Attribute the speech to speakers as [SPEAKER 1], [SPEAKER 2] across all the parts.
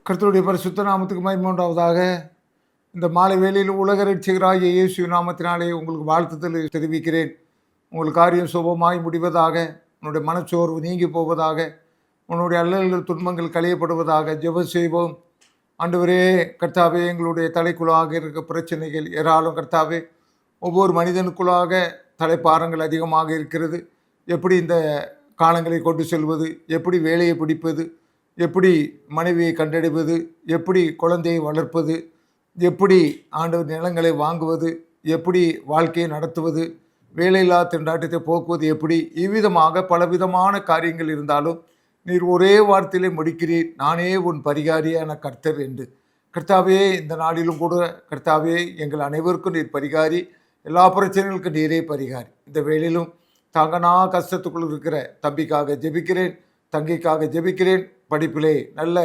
[SPEAKER 1] கர்த்தருடைய பரிசுத்த நாமத்துக்கு மகிமை உண்டாவதாக. இந்த மாலை வேளையில் உலக ரட்சகராகிய இயேசு நாமத்தினாலே உங்களுக்கு வாழ்த்துதல் தெரிவிக்கிறேன். உங்கள் காரியம் சுபமாய் முடிவதாக, உன்னுடைய மனச்சோர்வு நீங்கி போவதாக, உன்னுடைய அல்லல்கள் துன்பங்கள் களையப்படுவதாக. ஜெபம் செய்வோம். ஆண்டவரே, கர்த்தாவே, எங்களுடைய தலைக்குள்ளாக இருக்க பிரச்சனைகள் ஏராளம் கர்த்தாவே. ஒவ்வொரு மனிதனுக்குள்ளாக தலைப்பாரங்கள் அதிகமாக இருக்கிறது. எப்படி இந்த காலங்களை கொண்டு செல்வது, எப்படி வேலையை பிடிப்பது, எப்படி மனைவியை கண்டடைவது, எப்படி குழந்தையை வளர்ப்பது, எப்படி ஆண்டவர் நிலங்களை வாங்குவது, எப்படி வாழ்க்கையை நடத்துவது, வேலையில்லா திண்டாட்டத்தை போக்குவது எப்படி, இவ்விதமாக பலவிதமான காரியங்கள் இருந்தாலும் நீர் ஒரே வார்த்தையிலே முடிக்கிறீர், நானே உன் பரிகாரியான கர்த்தர் என்று. கர்த்தாவே, இந்த நாளிலும் கூட கர்த்தாவே, எங்கள் அனைவருக்கும் நீர் பரிகாரி. எல்லா பிரச்சனைகளுக்கும் நீரே பரிகாரி. இந்த வேளையிலும் தாங்கனா கஷ்டத்துக்குள் இருக்கிற தம்பிக்காக ஜெபிக்கிறேன், தங்கைக்காக ஜெபிக்கிறேன். படிப்பிலே நல்ல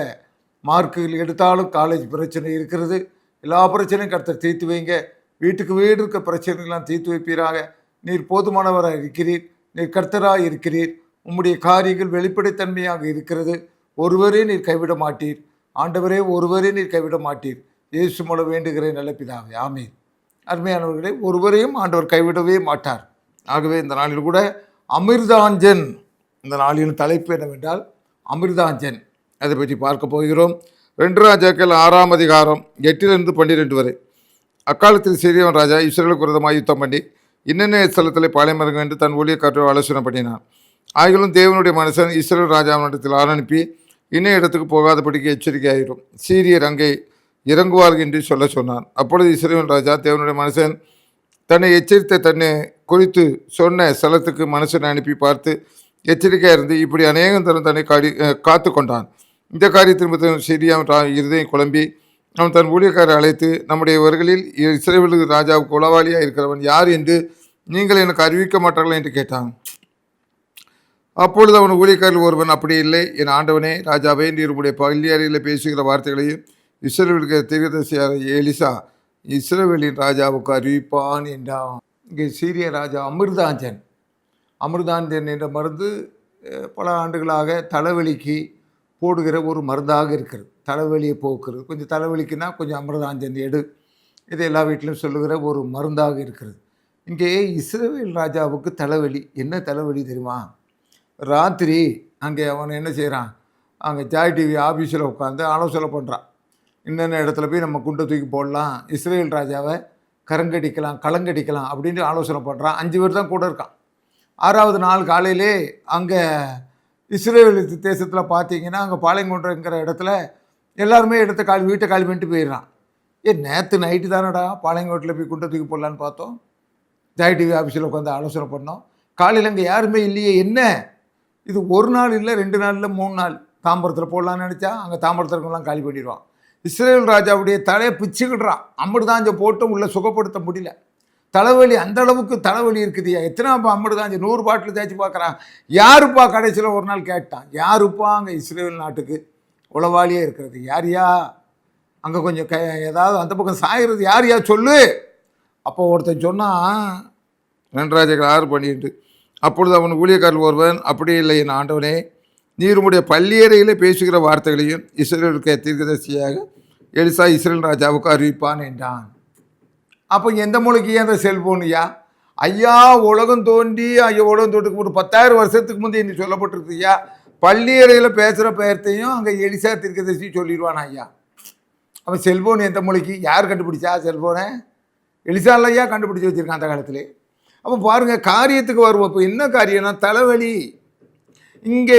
[SPEAKER 1] மார்க்குகள் எடுத்தாலும் காலேஜ் பிரச்சனை இருக்கிறது. எல்லா பிரச்சனையும் கர்த்தர் தீர்த்து வைங்க. வீட்டுக்கு வீடு இருக்க பிரச்சனைகள்லாம் தீர்த்து வைப்பீராக. நீர் போதுமானவராக இருக்கிறீர், நீர் கர்த்தராக இருக்கிறீர். உம்முடைய காரியங்கள் வெளிப்படைத்தன்மையாக இருக்கிறது. ஒருவரே நீர் கைவிட மாட்டீர். ஆண்டவரே, ஒருவரே நீர் கைவிட மாட்டீர். இயேசு மூலம் வேண்டுகிறேன் நல்ல பிதாவே, ஆமென். அருமையானவர்களே, ஒருவரையும் ஆண்டவர் கைவிடவே மாட்டார். ஆகவே இந்த நாளில் கூட அமிர்தாஞ்சன், இந்த நாளின் தலைப்பு என்னவென்றால் அமிர்தாஞ்சன். அதை பற்றி பார்க்க போகிறோம். 2 ராஜாக்கள் 6ஆம் அதிகாரம் 8-12 வரை. அக்காலத்தில் சீரியன் ராஜா இஸ்ரவேலுக்கு விரோதமாக யுத்தம் பண்ணி இன்னென்ன ஸ்தலத்தில் பாளையமரங்க என்று தன் ஊழியக்காரரை ஆலோசனை பண்ணினான். ஆகிலும் தேவனுடைய மனுஷன் இஸ்ரவேல் ராஜாவினிடத்தில் அனுப்பி இன்ன இடத்துக்கு போகாதபடிக்கு எச்சரிக்கையாயிரும், சீரியர் அங்கே இறங்குவார்கள் என்று சொல்ல சொன்னான். அப்பொழுது இஸ்ரவேல் ராஜா தேவனுடைய மனுஷன் தன்னை எச்சரித்த தன்னை குறித்து சொன்ன ஸ்தலத்துக்கு மனுஷனை அனுப்பி பார்த்து எச்சரிக்கையாக இருந்து இப்படி அநேகம் தரம் தன்னை காத்து கொண்டான். இந்த காரியத்தின் சீரியாவின் இருதயம் குழம்பி அவன் தன் ஊழியக்காரரை அழைத்து, நம்முடையவர்களில் இஸ்ரவேல் ராஜாவுக்கு உளவாளியாக இருக்கிறவன் யார் என்று நீங்கள் எனக்கு அறிவிக்க மாட்டார்கள் என்று கேட்டான். அப்பொழுது அவன் ஊழியக்காரில் ஒருவன், அப்படி இல்லை என் ஆண்டவனே ராஜாவே, நீர் உடைய பள்ளியறையில் பேசுகிற வார்த்தைகளையும் இஸ்ரவேலுக்கு தீர்க்கதரிசியாக எலிசா இஸ்ரவேலின் ராஜாவுக்கு அறிவிப்பான் என்றான். இங்கே சீரிய ராஜா அமிர்தாஞ்சன் என்ற மருந்து பல ஆண்டுகளாக தலைவலிக்கு போடுகிற ஒரு மருந்தாக இருக்கிறது. தலைவலியை போக்குறது. கொஞ்சம் தலைவலிக்குன்னா கொஞ்சம் அமிர்தாஞ்சன் எடு, இது எல்லா வீட்டிலும் சொல்லுகிற ஒரு மருந்தாக இருக்கிறது. இங்கே இஸ்ரவேல் ராஜாவுக்கு தலைவலி. என்ன தலைவலி தெரியுமா? ராத்திரி அங்கே அவன் என்ன செய்கிறான், அங்கே ஜாய் டிவி ஆஃபீஸில் உட்காந்து ஆலோசனை பண்ணுறான். இன்னென்ன இடத்துல போய் நம்ம குண்டை தூக்கி போடலாம், இஸ்ரவேல் ராஜாவை களங்கடிக்கலாம் அப்படின்ட்டு ஆலோசனை பண்ணுறான். 5 பேர் தான் கூட இருக்கான். 6வது நாள் காலையிலே அங்கே இஸ்ரேல் தேசத்தில் பார்த்தீங்கன்னா அங்கே பாளையங்கோட்டைங்கிற இடத்துல எல்லாருமே வீட்டை காலி பண்ணிட்டு போயிடுறான். நேற்று நைட்டு தானடா பாளையங்கோட்டில் போய் குண்டை தூக்கி போடலான்னு பார்த்தோம், ஜாய் டிவி ஆஃபீஸில் உட்காந்து ஆலோசனை பண்ணோம். காலையில் அங்கே யாருமே இல்லையே. என்ன இது? 1 நாள் இல்லை, 2 நாள் இல்லை, 3 நாள். தாம்பரத்தில் போடலான்னு நினச்சா அங்கே தாம்பரத்திற்கெல்லாம் காலி பண்ணிடுவான். இஸ்ரேல் ராஜாவுடைய தலையை பிச்சுக்கிடுறான். அமிர்தாஞ்ச போட்டும் உள்ளே சுகப்படுத்த முடியல. தலைவலி, அந்த அளவுக்கு தலைவலி இருக்குதுயா. எத்தனைப்பா அமிர்தாஞ்சு 100 பாட்டில் தேய்ச்சி பார்க்குறான். யாருப்பா கடைசியில் ஒரு நாள் கேட்டான், யாருப்பா அங்கே இஸ்ரேல் நாட்டுக்கு உளவாளியே இருக்கிறது யாரியா? அங்கே கொஞ்சம் ஏதாவது அந்த பக்கம் சாகிறது யாரியா சொல்லு. அப்போ ஒருத்தன் சொன்னான், 2 ராஜாக்கள் 6:12. அப்பொழுது அவன் ஊழியக்காரர் ஒருவன், அப்படி இல்லை என் ஆண்டவனே, நீர் உம்முடைய பள்ளியறையிலே பேசுகிற வார்த்தைகளையும் இஸ்ரவேலுக்கு தீர்க்கதரிசியாக எலிசா இஸ்ரவேல் ராஜாவுக்கு அறிவிப்பான் என்றான். அப்போ எந்த மூளைக்கு அந்த செல்ஃபோனுயா? ஐயா, உலகம் தோன்றி உலகம் தோன்றதுக்கு ஒரு 10,000 வருஷத்துக்கு முந்தைய நீ சொல்லப்பட்டிருக்குயா. பள்ளியறையில் பேசுகிற பெயர்த்தையும் அங்கே எலிசா தீர்க்கதரிசி சொல்லிடுவான் ஐயா. அவன் செல்ஃபோன் எந்த மூளைக்கு? யார் கண்டுபிடிச்சா செல்ஃபோனை? எலிசா ஐயா கண்டுபிடிச்சி வச்சுருக்கான் அந்த காலத்திலே. அப்போ பாருங்கள், காரியத்துக்கு வருவோம். இப்போ என்ன காரியம்னா தலைவலி. இங்கே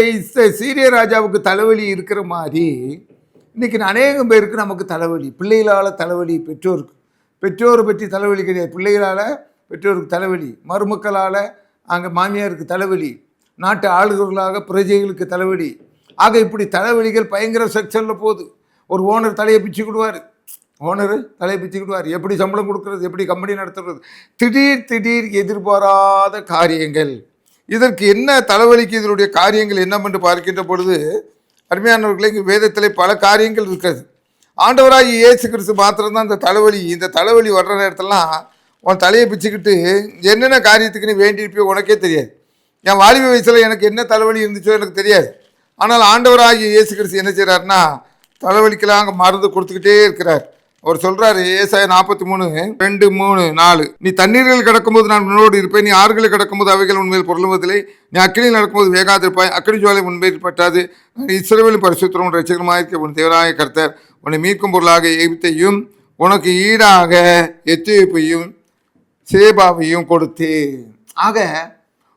[SPEAKER 1] சீரிய ராஜாவுக்கு தலைவலி இருக்கிற மாதிரி இன்றைக்கி அநேகம் பேருக்கு நமக்கு தலைவலி. பிள்ளைகளால் தலைவலி, பெற்றோரை பற்றி தலைவலி கிடையாது, பிள்ளைகளால் பெற்றோருக்கு தலைவலி, மருமக்களால் அங்கே மாமியாருக்கு தலைவலி, நாட்டு ஆளுநர்களாக பிரஜைகளுக்கு தலைவலி. ஆக இப்படி தலைவலிகள் பயங்கர செக்ஷனில் போகுது. ஒரு ஓனர் தலையை பிச்சுக்கிடுவார், எப்படி சம்பளம் கொடுக்கறது, எப்படி கம்பெனி நடத்துறது, திடீர் எதிர்பாராத காரியங்கள். இதற்கு என்ன தலைவலிக்கு இதனுடைய காரியங்கள் என்னவென்று பார்க்கின்ற பொழுது, அருமையானவர்களே, இங்கே வேதத்தில் பல காரியங்கள் இருக்கிறது. ஆண்டவராகி இயேசு கிறிஸ்து மாத்திரம்தான் இந்த தலைவலி வர்ற நேரத்திலாம் உன் தலையை பிச்சுக்கிட்டு என்னென்ன காரியத்துக்கு நீ வேண்டியிருப்பியோ உனக்கே தெரியாது. என் வாலிப வயசில் எனக்கு என்ன தலைவலி இருந்துச்சோ எனக்கு தெரியாது. ஆனால் ஆண்டவராகிய இயேசு கிறிஸ்து என்ன செய்கிறாருன்னா, தலைவலிக்கெல்லாம் அங்கே மருந்து கொடுத்துக்கிட்டே இருக்கிறார். அவர் சொல்றாரு, ஏசாயா 43:2-3-4, நீ தண்ணீரில் கிடக்கும்போது நான் உன்னோடு இருப்பேன், நீ ஆறுகளில் கிடக்கும்போது அவைகள் உண்மையில் பொருளுவதில்லை, நீ அக்கினியில் நடக்கும்போது வேகாதிருப்பாய், அக்கினி ஜுவாலை உண்மையில் பட்டாது, இஸ்ரவேலின் பரிசுத்தரும் ரட்சகருமாயிருக்க உன் தேவனாய கர்த்தர் உன்னை மீட்கும் பொருளாக எகிப்தையும் உனக்கு ஈடாக எத்தியோப்பியையும் சேபாவையும் கொடுத்து. ஆக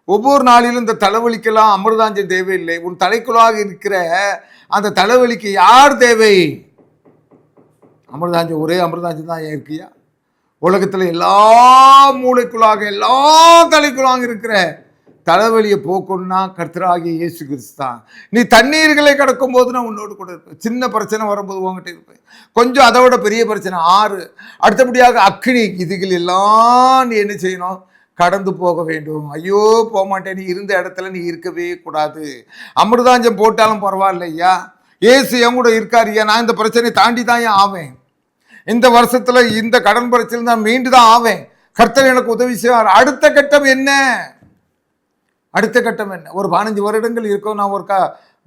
[SPEAKER 1] ஒவ்வொரு நாளிலும் இந்த தலைவலிக்கெல்லாம் அமிர்தாஞ்சன் தேவையில்லை. உன் தலைக்குள்ளாக இருக்கிற அந்த தலைவலிக்கு யார் தேவை? அமிர்தாஞ்சன், ஒரே அமிர்தாஞ்சன் தான் ஏன் இருக்கியா? உலகத்தில் எல்லா மூளைக்குள்ளாக எல்லா தலைக்குள்ளாக இருக்கிற தலைவலியை போக்கணும்னா கர்த்தராகிய இயேசு கிறிஸ்து தான். நீ தண்ணீர்களை கடக்கும் போது நான் உன்னோடு கூட இருப்பேன். சின்ன பிரச்சனை வரும்போது உங்ககிட்ட இருப்பேன். கொஞ்சம் அதை விட பெரிய பிரச்சனை 6, அடுத்தபடியாக அக்கினி, இதுகள் எல்லாம் நீ என்ன செய்யணும்? கடந்து போக வேண்டும். ஐயோ போக மாட்டேன், நீ இருந்த இடத்துல நீ இருக்கவே கூடாது. அமிர்தாஞ்சம் போட்டாலும் பரவாயில்லையா, ஏசு என் கூட இருக்காருயா, நான் இந்த பிரச்சனையை தாண்டி தான் ஆவேன். இந்த வருஷத்துல இந்த கடன் பிரச்சனை தான் மீண்டு தான் ஆவேன். கர்த்தர் எனக்கு உதவி செய்வார். அடுத்த கட்டம் என்ன? அடுத்த கட்டம் என்ன? ஒரு 15 வருடங்கள் இருக்கும். நான் ஒரு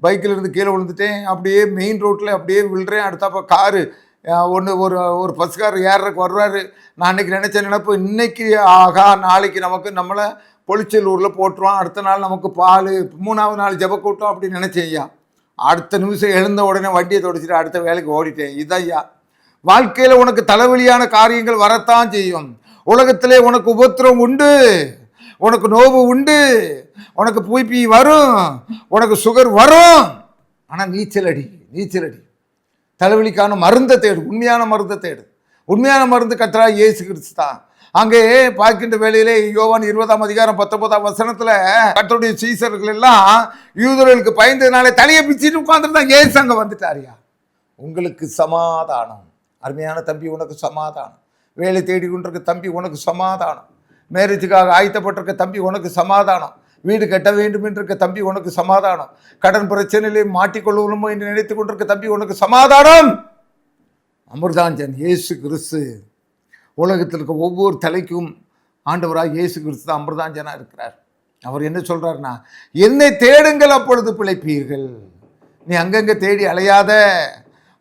[SPEAKER 1] பைக்கில் இருந்து கீழே விழுந்துட்டேன். அப்படியே மெயின் ரோட்டில் அப்படியே விழுறேன். அடுத்தப்போ காரு ஒரு பஸ்காரர் ஏறக்கு வருவார். நான் அன்னைக்கு நினைச்ச நினைப்பு, இன்னைக்கு ஆகா நாளைக்கு நம்மளை பொலிச்சலூரில் போட்டுருவான், அடுத்த நாள் நமக்கு பால், 3ஆவது நாள் ஜெப கூட்டம் அப்படின்னு நினைச்சேன் ஐயா. அடுத்த நிமிஷம் எழுந்த உடனே வண்டியை தொடச்சிட்டு அடுத்த வேலைக்கு ஓடிட்டேன். இதையா வாழ்க்கையில் உனக்கு தலைவலியான காரியங்கள் வரத்தான் செய்யும். உலகத்திலே உனக்கு உபத்திரம் உண்டு, உனக்கு நோவு உண்டு, உனக்கு பிபி வரும், உனக்கு சுகர் வரும். ஆனால் நீச்சல் அடி. தலைவலிக்கான மருந்தை தேடு, உண்மையான மருந்தை தேடு. உண்மையான மருந்து கர்த்தராகிய இயேசு கிறிஸ்து தான். அங்கே பார்க்கின்ற வேளையிலே யோவான் 20:19 கர்த்தருடைய சீசர்கள் எல்லாம் யூதர்களுக்கு பயந்ததுனாலே தலையை பிச்சுட்டு உட்கார்ந்துருந்தாங்க. இயேசு அங்கே வந்துட்டாரியா. உங்களுக்கு சமாதானம். அருமையான தம்பி, உனக்கு சமாதானம். வேலை தேடி கொண்டிருக்க தம்பி, உனக்கு சமாதானம். மேரேஜுக்காக ஆயத்தப்பட்டிருக்க தம்பி, உனக்கு சமாதானம். வீடு கட்ட வேண்டும் என்றிருக்க தம்பி, உனக்கு சமாதானம். கடன் பிரச்சனையிலே மாட்டிக்கொள்ளணுமோ என்று நினைத்து கொண்டிருக்க தம்பி, உனக்கு சமாதானம். அமிர்தாஞ்சன் இயேசு கிறிஸ்து. உலகத்தில் இருக்க ஒவ்வொரு தலைக்கும் ஆண்டவராக இயேசு கிறிஸ்து தான் அமிர்தாஞ்சனாக இருக்கிறார். அவர் என்ன சொல்றாருன்னா, என்னை தேடுங்கள் அப்பொழுது பிழைப்பீர்கள். நீ அங்கங்கே தேடி அலையாத.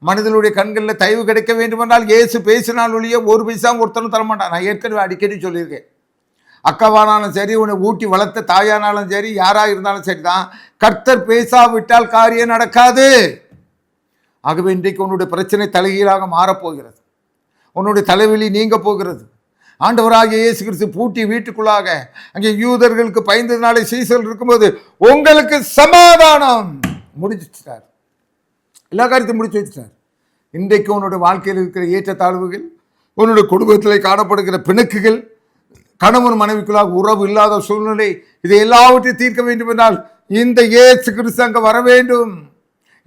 [SPEAKER 1] மனிதனுடைய கண்களில் தயவு கிடைக்க வேண்டுமென்றால் இயேசு பேசினால் ஒழிய ஒரு பைசா ஒருத்தனும் தரமாட்டான். நான் ஏற்கனவே அடிக்கடி சொல்லியிருக்கேன். அக்காவானாலும் சரி, உன்னை ஊட்டி வளர்த்த தாயானாலும் சரி, யாராக இருந்தாலும் சரி தான், கர்த்தர் பேசாவிட்டால் காரியம் நடக்காது. ஆகவே இன்றைக்கு உன்னுடைய பிரச்சனை தலைகீழாக மாறப்போகிறது. உன்னுடைய தலைவலி நீங்க போகிறது. ஆண்டவராகிய இயேசு கிறிஸ்து பூட்டி வீட்டுக்குள்ளாக அங்கே யூதர்களுக்கு பயந்ததுனாலே சீசல் இருக்கும்போது உங்களுக்கு சமாதானம் முடிச்சுட்டார். எல்லா காரியத்தையும் முடிச்சு வச்சுட்டார். இன்றைக்கு உன்னுடைய வாழ்க்கையில் இருக்கிற ஏற்றத்தாழ்வுகள், உன்னுடைய குடும்பத்தில் காணப்படுகிற பிணக்குகள், கணவன் மனைவிக்குள்ளாக உறவு இல்லாத சூழ்நிலை, இதை எல்லாவற்றையும் தீர்க்க வேண்டும் என்றால் இந்த இயேசு கிறிஸ்து அங்கே வர வேண்டும்.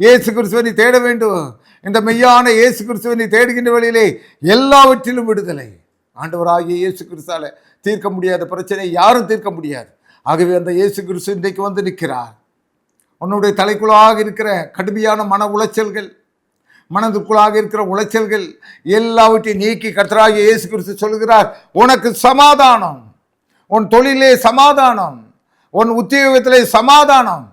[SPEAKER 1] இயேசு கிறிஸ்துவை நீ தேட வேண்டும். இந்த மெய்யான இயேசு கிறிஸ்துவை நீ தேடுகின்ற வழியிலே எல்லாவற்றிலும் விடுதலை. ஆண்டவராகிய இயேசு கிறிஸ்தால தீர்க்க முடியாத பிரச்சனை யாரும் தீர்க்க முடியாது. ஆகவே அந்த இயேசு கிறிஸ்து இன்றைக்கு வந்து நிற்கிறார். உன்னுடைய தலைக்குள்ளாக இருக்கிற கடுமையான மன உளைச்சல்கள், மனதுக்குள்ளாக இருக்கிற உளைச்சல்கள் எல்லாவற்றையும் நீக்கி கர்த்தராகிய இயேசு கிறிஸ்து சொல்கிறார், உனக்கு சமாதானம். உன் தொழிலே சமாதானம், உன் உத்தியோகத்திலே சமாதானம்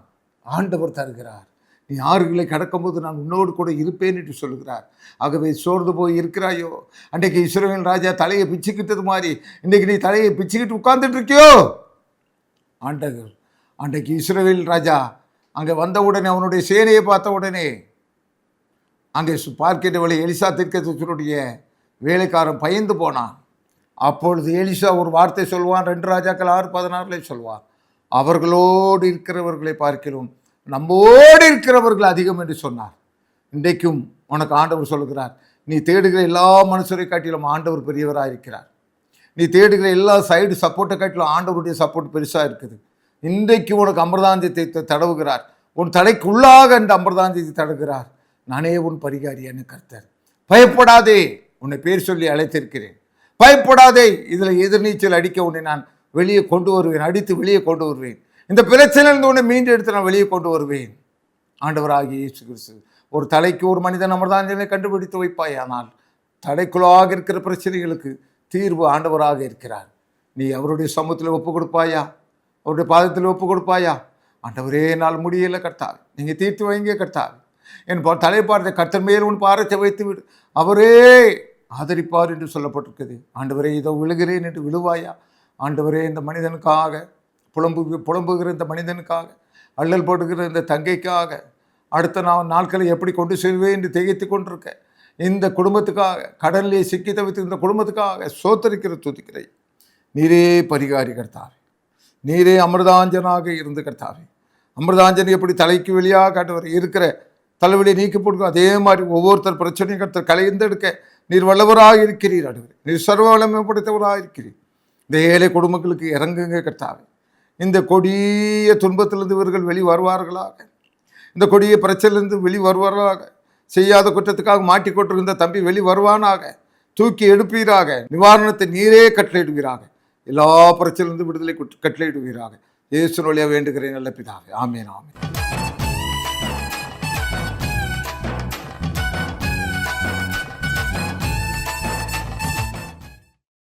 [SPEAKER 1] ஆண்டவர் தருகிறார். நீ ஆறுகளை கடக்கும்போது நான் உன்னோடு கூட இருப்பேன் என்று சொல்கிறார். ஆகவே சோர்ந்து போய் இருக்கிறாயோ, அன்றைக்கு இஸ்ரவேல் ராஜா தலையை பிச்சுக்கிட்டது மாதிரி இன்றைக்கு நீ தலையை பிச்சுக்கிட்டு உட்கார்ந்துட்டு இருக்கியோ? ஆண்டவர் அன்றைக்கு இஸ்ரவேல் ராஜா அங்கே வந்த உடனே, அவனுடைய சேனையை பார்த்த உடனே அங்கே பார்க்கின்ற வழி எலிசா தீர்க்கதரிசியுடைய வேலைக்காரன் பயந்து போனான். அப்பொழுது எலிசா ஒரு வார்த்தை சொல்வான். 2 ராஜாக்கள் 6:16 சொல்வான், அவர்களோடு இருக்கிறவர்களை பார்க்கிறோம், நம்மோடு இருக்கிறவர்கள் அதிகம் என்று சொன்னார். இன்றைக்கும் உனக்கு ஆண்டவர் சொல்லுகிறார், நீ தேடுகிற எல்லா மனுஷரை காட்டிலும் ஆண்டவர் பெரியவராக இருக்கிறார். நீ தேடுகிற எல்லா சைடு சப்போர்ட்டை காட்டிலும் ஆண்டவருடைய சப்போர்ட் பெருசாக இருக்குது. இன்றைக்கு உனக்கு அமிர்தாஞ்சத்தை தடவுகிறார். உன் தலைக்குள்ளாக இந்த அமிர்தாஞ்சத்தை தடவுகிறார். நானே உன் பரிகாரியான கர்த்தர். பயப்படாதே, உன்னை பேர் சொல்லி அழைத்திருக்கிறேன். பயப்படாதே, இதில் எதிர்நீச்சல் அடிக்க உன்னை நான் வெளியே கொண்டு வருவேன், அடித்து வெளியே கொண்டு வருவேன். இந்த பிரச்சனையிலிருந்து உன்னை மீண்டும் எடுத்து நான் வெளியே கொண்டு வருவேன். ஆண்டவராகிய இயேசு கிறிஸ்து. ஒரு தலைக்கு ஒரு மனிதன் அமிர்தாஞ்சனை கண்டுபிடித்து வைப்பாய். ஆனால் தலைக்குள்ளாக இருக்கிற பிரச்சனைகளுக்கு தீர்வு ஆண்டவராக இருக்கிறார். நீ அவருடைய சமூகத்தில் ஒப்பு கொடுப்பாயா? அவருடைய பாதத்தில் ஒப்பு கொடுப்பாயா? ஆண்டவரே, நாள் முடியலை கர்த்தாவே, நீங்கள் தீர்த்து வைங்க கர்த்தாவே. என் தலைப்பாரத்தை கர்த்தர் மேல் உன் பாரத்தை வைத்து விடு, அவரே ஆதரிப்பார் என்று சொல்லப்பட்டிருக்குது. ஆண்டவரே இதோ விழுகிறேன் என்று விழுவாயா? ஆண்டவரே இந்த மனிதனுக்காக புலம்புகிற இந்த மனிதனுக்காக, அள்ளல் போடுகிற இந்த தங்கைக்காக, அடுத்த நாட்களை எப்படி கொண்டு செல்வேன் என்று திகைத்து கொண்டிருக்க இந்த குடும்பத்துக்காக, கடலிலே சிக்கி தவித்து இந்த குடும்பத்துக்காக சோத்தரிக்கிற துதிக்கிறேன். நீரே பரிகாரி கர்த்தாவே, நீரே அமிர்தாஞ்சனாக இருந்து கர்த்தாவே. அமிர்தாஞ்சன் எப்படி தலைக்கு வெளியாக காட்டுவார், இருக்கிற தலைவலியை நீக்கி போடுங்க, அதே மாதிரி ஒவ்வொருத்தர் பிரச்சனையும் கர்த்தர் கலைந்தெடுக்க நீர் வல்லவராக இருக்கிறீர். ஆண்டவரே நீர் சர்வ வல்லமைப்படுத்தவராக இருக்கிறீர். இந்த ஏழை குடும்பங்களுக்கு இறங்குங்க கர்த்தாவே. இந்த கொடிய துன்பத்திலிருந்து இவர்கள் வெளி வருவார்களாக, இந்த கொடிய பிரச்சனையிலிருந்து வெளி வருவார்களாக, செய்யாத குற்றத்துக்காக மாட்டிக்கொண்டிருந்த தம்பி வெளி வருவானாக, தூக்கி எடுப்பீராக, நிவாரணத்தை நீரே கட்டளையிடுவீராக, எல்லா பிரச்சனையிலிருந்து விடுதலை கட்டளையிடுவீராக. இயேசுவின் வழியாக வேண்டுகிறேன் நல்ல பிதாவே, ஆமென் ஆமென்.